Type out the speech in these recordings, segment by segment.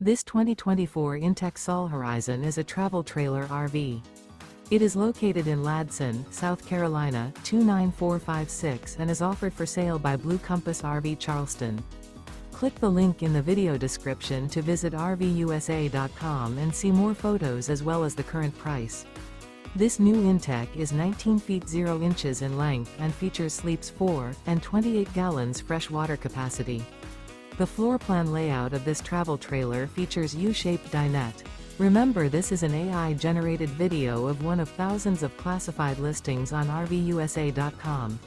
This 2024 inTech Sol Horizon is a travel trailer RV. It is located in Ladson, South Carolina, 29456 and is offered for sale by Blue Compass RV Charleston. Click the link in the video description to visit RVUSA.com and see more photos as well as the current price. This new inTech is 19 feet 0 inches in length and features sleeps 4 and 28 gallons fresh water capacity. The floor plan layout of this travel trailer features U-Shaped Dinette. Remember, this is an AI-generated video of one of thousands of classified listings on RVUSA.com.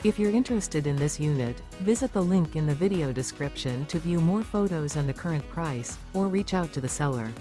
If you're interested in this unit, visit the link in the video description to view more photos and the current price, or reach out to the seller.